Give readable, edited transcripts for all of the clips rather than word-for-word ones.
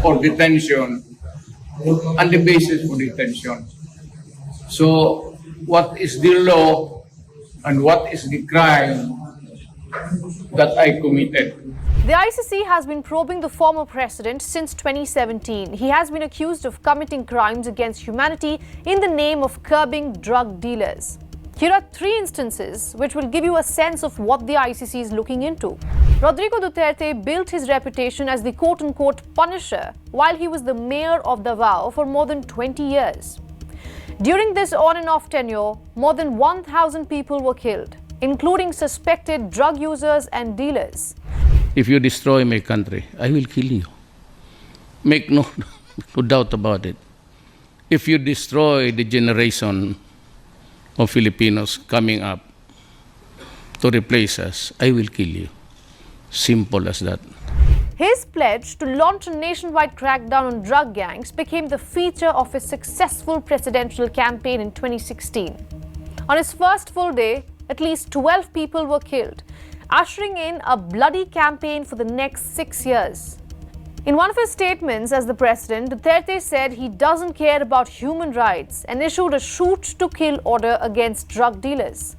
or detention and the basis for detention. So, what is the law and what is the crime that I committed? The ICC has been probing the former president since 2017. He has been accused of committing crimes against humanity in the name of curbing drug dealers. Here are 3 instances which will give you a sense of what the ICC is looking into. Rodrigo Duterte built his reputation as the quote-unquote punisher while he was the mayor of Davao for more than 20 years. During this on and off tenure, more than 1,000 people were killed, including suspected drug users and dealers. If you destroy my country, I will kill you. Make no doubt about it. If you destroy the generation of Filipinos coming up to replace us, I will kill you. Simple as that. His pledge to launch a nationwide crackdown on drug gangs became the feature of his successful presidential campaign in 2016. On his first full day, at least 12 people were killed, ushering in a bloody campaign for the next 6 years. In one of his statements as the president, Duterte said he doesn't care about human rights and issued a shoot-to-kill order against drug dealers.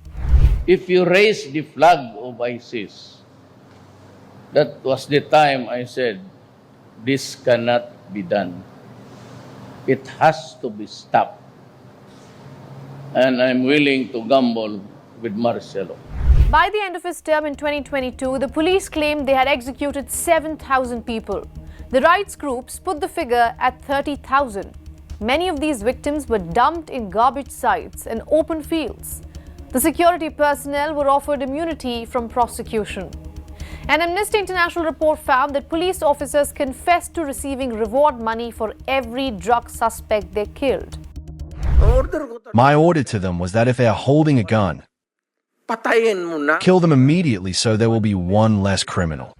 If you raise the flag of ISIS, that was the time I said, this cannot be done. It has to be stopped. And I'm willing to gamble with Marcelo. By the end of his term in 2022, the police claimed they had executed 7,000 people. The rights groups put the figure at 30,000. Many of these victims were dumped in garbage sites and open fields. The security personnel were offered immunity from prosecution. An Amnesty International report found that police officers confessed to receiving reward money for every drug suspect they killed. My order to them was that if they are holding a gun, kill them immediately so there will be one less criminal.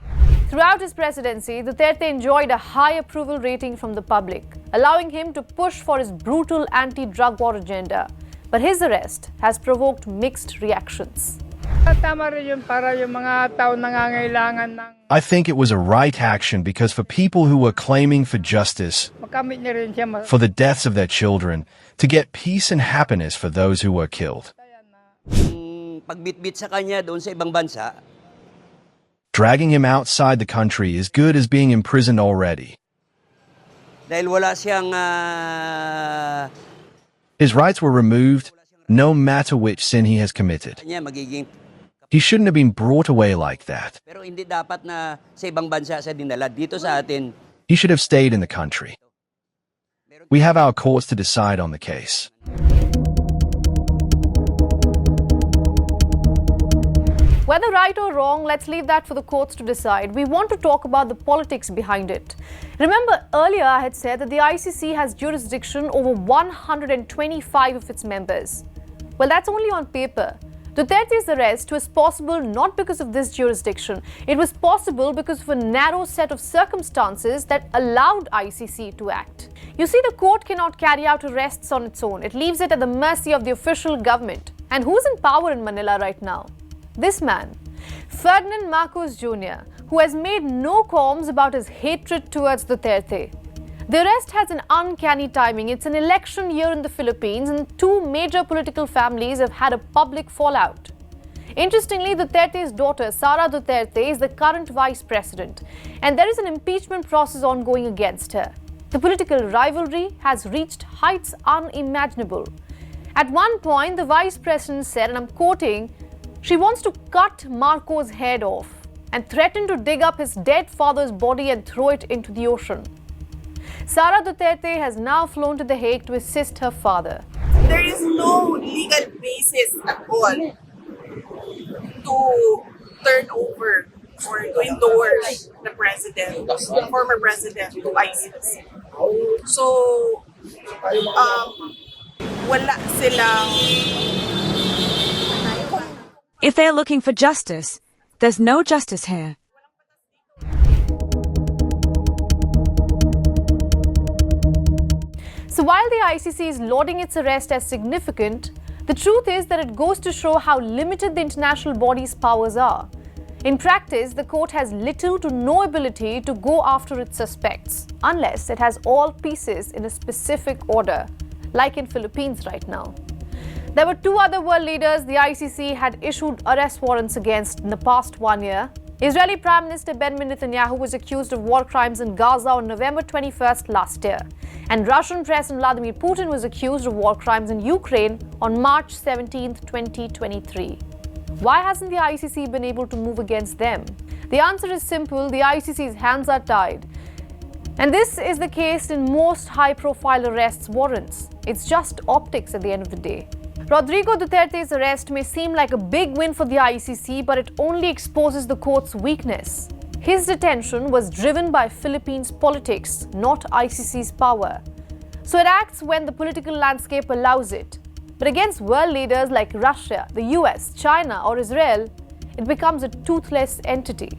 Throughout his presidency, Duterte enjoyed a high approval rating from the public, allowing him to push for his brutal anti-drug war agenda. But his arrest has provoked mixed reactions. I think it was a right action because for people who were claiming for justice, for the deaths of their children, to get peace and happiness for those who were killed. Pagbitbit sa kanya doon sa ibang bansa. Dragging him outside the country is good as being imprisoned already. Dahil wala siyang His rights were removed, no matter which sin he has committed. magiging He shouldn't have been brought away like that. pero hindi dapat na sa ibang bansa sa dinala dito sa atin. He should have stayed in the country. We have our courts to decide on the case. Whether right or wrong, let's leave that for the courts to decide. We want to talk about the politics behind it. Remember, earlier I had said that the ICC has jurisdiction over 125 of its members. Well, that's only on paper. Duterte's arrest was possible not because of this jurisdiction. It was possible because of a narrow set of circumstances that allowed ICC to act. You see, the court cannot carry out arrests on its own. It leaves it at the mercy of the official government. And who's in power in Manila right now? This man, Ferdinand Marcos Jr., who has made no qualms about his hatred towards Duterte. The arrest has an uncanny timing. It's an election year in the Philippines and 2 major political families have had a public fallout. Interestingly, Duterte's daughter, Sara Duterte, is the current vice president, and there is an impeachment process ongoing against her. The political rivalry has reached heights unimaginable. At one point, the vice president said, and I'm quoting, she wants to cut Marcos' head off and threatened to dig up his dead father's body and throw it into the ocean. Sara Duterte has now flown to The Hague to assist her father. There is no legal basis at all to turn over or to endorse the president, the former president, to ICC. So, wala silang... If they are looking for justice, there's no justice here. So while the ICC is lauding its arrest as significant, the truth is that it goes to show how limited the international body's powers are. In practice, the court has little to no ability to go after its suspects, unless it has all pieces in a specific order, like in Philippines right now. There were two other world leaders the ICC had issued arrest warrants against in the past 1 year. Israeli Prime Minister Benjamin Netanyahu was accused of war crimes in Gaza on November 21st last year. And Russian President Vladimir Putin was accused of war crimes in Ukraine on March 17, 2023. Why hasn't the ICC been able to move against them? The answer is simple: the ICC's hands are tied. And this is the case in most high-profile arrests warrants. It's just optics at the end of the day. Rodrigo Duterte's arrest may seem like a big win for the ICC, but it only exposes the court's weakness. His detention was driven by Philippines politics, not ICC's power. So it acts when the political landscape allows it. But against world leaders like Russia, the US, China, or Israel, it becomes a toothless entity.